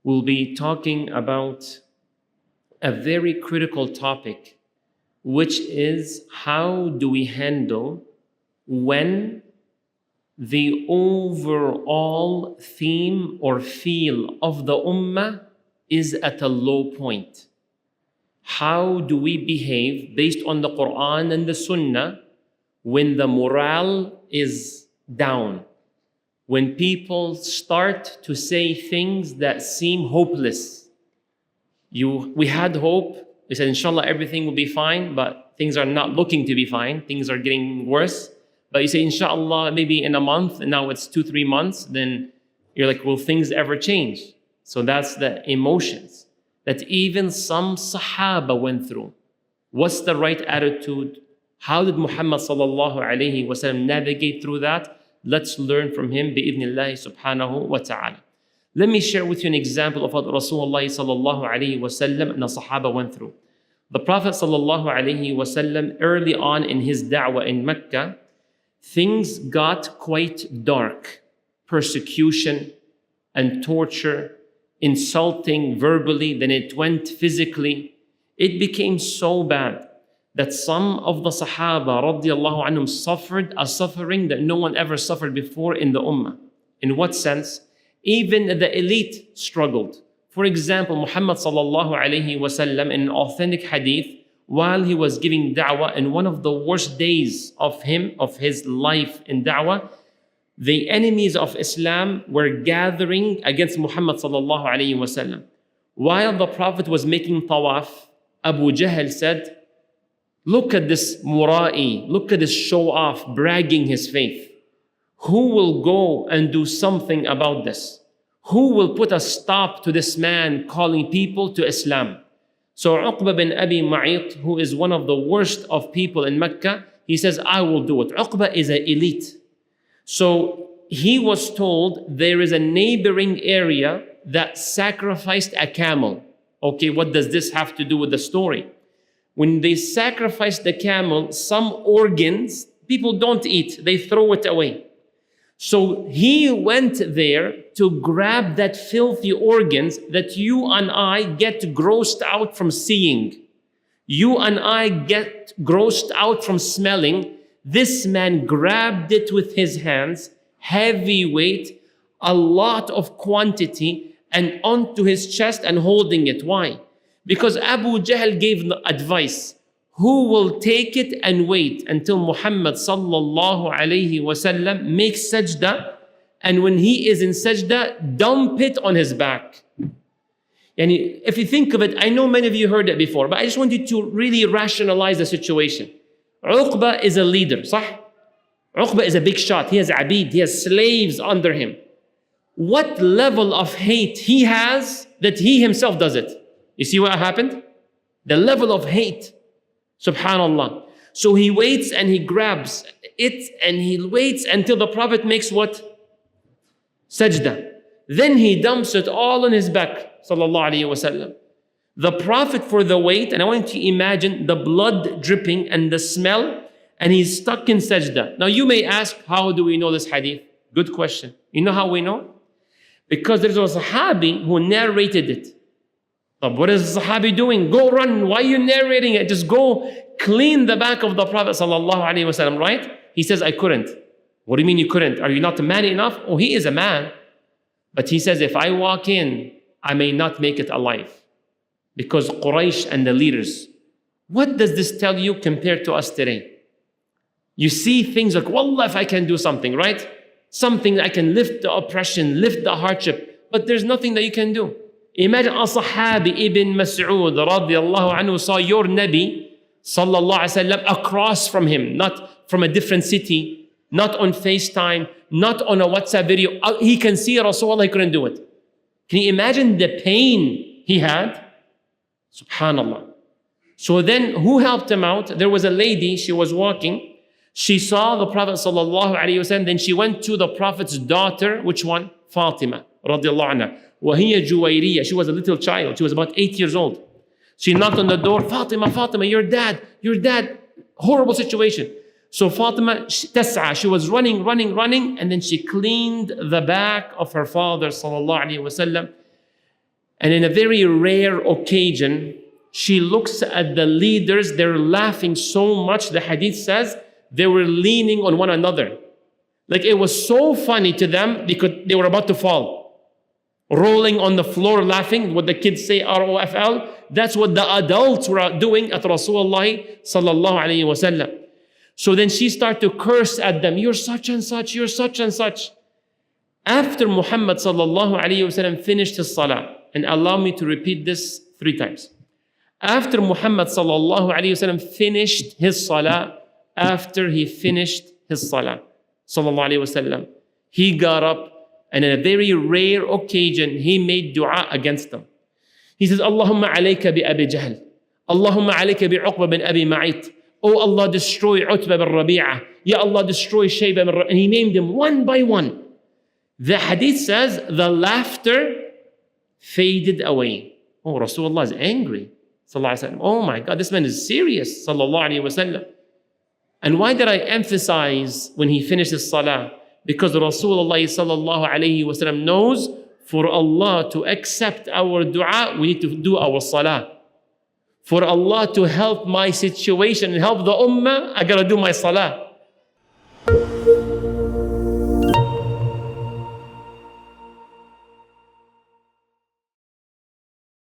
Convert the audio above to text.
we'll be talking about a very critical topic, which is how do we handle when the overall theme or feel of the Ummah is at a low point. How do we behave based on the Quran and the Sunnah when the morale is down? When people start to say things that seem hopeless. We had hope. We said, inshallah, everything will be fine, but things are not looking to be fine. Things are getting worse. But you say, inshallah, maybe in a month, and now it's 2-3 months, then you're like, will things ever change? So that's the emotions that even some Sahaba went through. What's the right attitude? How did Muhammad sallallahu alayhi wasallam navigate through that? Let's learn from him, bi'idhnillahi subhanahu wa ta'ala. Let me share with you an example of what Rasulullah sallallahu alayhi wasallam and the Sahaba went through. The Prophet sallallahu alayhi wasallam, early on in his da'wah in Mecca, things got quite dark. Persecution and torture, insulting verbally, then it went physically. It became so bad that some of the Sahaba radiallahu anhum suffered a suffering that no one ever suffered before in the Ummah. In what sense? Even the elite struggled. For example, Muhammad sallallahu alayhi wasallam in an authentic hadith, while he was giving da'wah in one of the worst days of his life in da'wah, the enemies of Islam were gathering against Muhammad sallallahu alayhi wasallam. While the Prophet was making tawaf, Abu Jahl said, look at this mura'i, look at this show off, bragging his faith. Who will go and do something about this? Who will put a stop to this man calling people to Islam? So Uqba bin Abi Mu'ayt, who is one of the worst of people in Mecca, he says, I will do it. Uqba is an elite. So he was told there is a neighboring area that sacrificed a camel. Okay, what does this have to do with the story? When they sacrifice the camel, some organs, people don't eat, they throw it away. So he went there to grab that filthy organs that you and I get grossed out from seeing. You and I get grossed out from smelling. This man grabbed it with his hands, heavy weight, a lot of quantity, and onto his chest and holding it. Why? Because Abu Jahl gave the advice, who will take it and wait until Muhammad sallallahu alayhi wasallam makes sajda, and when he is in sajda, dump it on his back. And if you think of it, I know many of you heard it before, but I just want you to really rationalize the situation. Uqba is a leader, صح? Uqba is a big shot. He has abid, he has slaves under him. What level of hate he has that he himself does it? You see what happened? The level of hate. Subhanallah. So he waits and he grabs it and he waits until the Prophet makes what? Sajda. Then he dumps it all on his back. Sallallahu alayhi wasallam. The Prophet for the weight, and I want you to imagine the blood dripping and the smell, and he's stuck in sajda. Now you may ask, how do we know this hadith? Good question. You know how we know? Because there's a Sahabi who narrated it. But what is the Sahabi doing? Go run. Why are you narrating it? Just go clean the back of the Prophet sallallahu alaihi wasallam, right? He says, I couldn't. What do you mean you couldn't? Are you not a man enough? Oh, he is a man. But he says, if I walk in, I may not make it alive. Because Quraysh and the leaders. What does this tell you compared to us today? You see things like, wallah, if I can do something, right? Something that I can lift the oppression, lift the hardship. But there's nothing that you can do. Imagine a Sahabi Ibn Mas'ud radiallahu anhu saw your Nabi sallallahu alayhi wa sallam across from him, not from a different city, not on FaceTime, not on a WhatsApp video. He can see Rasulullah, he couldn't do it. Can you imagine the pain he had? Subhanallah. So then who helped him out? There was a lady, she was walking. She saw the Prophet sallallahu alayhi wa sallam. Then she went to the Prophet's daughter. Which one? Fatima radiallahu anha. وَهِيَ جُوَيْرِيَّةٌ. She was a little child. She was about 8 years old. She knocked on the door. Fatima, Fatima, your dad. Horrible situation. So Fatima, تسعى. She was running. And then she cleaned the back of her father sallallahu alayhi wa sallam. And in a very rare occasion, she looks at the leaders, they're laughing so much, the hadith says, they were leaning on one another. Like it was so funny to them because they were about to fall. Rolling on the floor laughing, what the kids say, ROFL. That's what the adults were doing at Rasulullah sallallahu alayhi wasallam. So then she started to curse at them, you're such and such, you're such and such. After Muhammad sallallahu alayhi wasallam finished his salah, and allow me to repeat this 3 times. After Muhammad sallallahu alayhi wasallam finished his salah, after he finished his salah, sallallahu alayhi wasallam, he got up and in a very rare occasion, he made dua against them. He says, Allahumma alayka bi Abi Jahl. Allahumma alayka bi Uqba bin Abi Ma'it. Oh Allah, destroy Utbah bin Rabi'ah. Ya Allah, destroy Shayba bin Rabi'ah. And he named them one by one. The hadith says, the laughter faded away. Oh, Rasulullah is angry. Oh my God, this man is serious. And why did I emphasize when he finished his salah? Because Rasulullah knows for Allah to accept our dua, we need to do our salah. For Allah to help my situation and help the ummah, I gotta do my salah.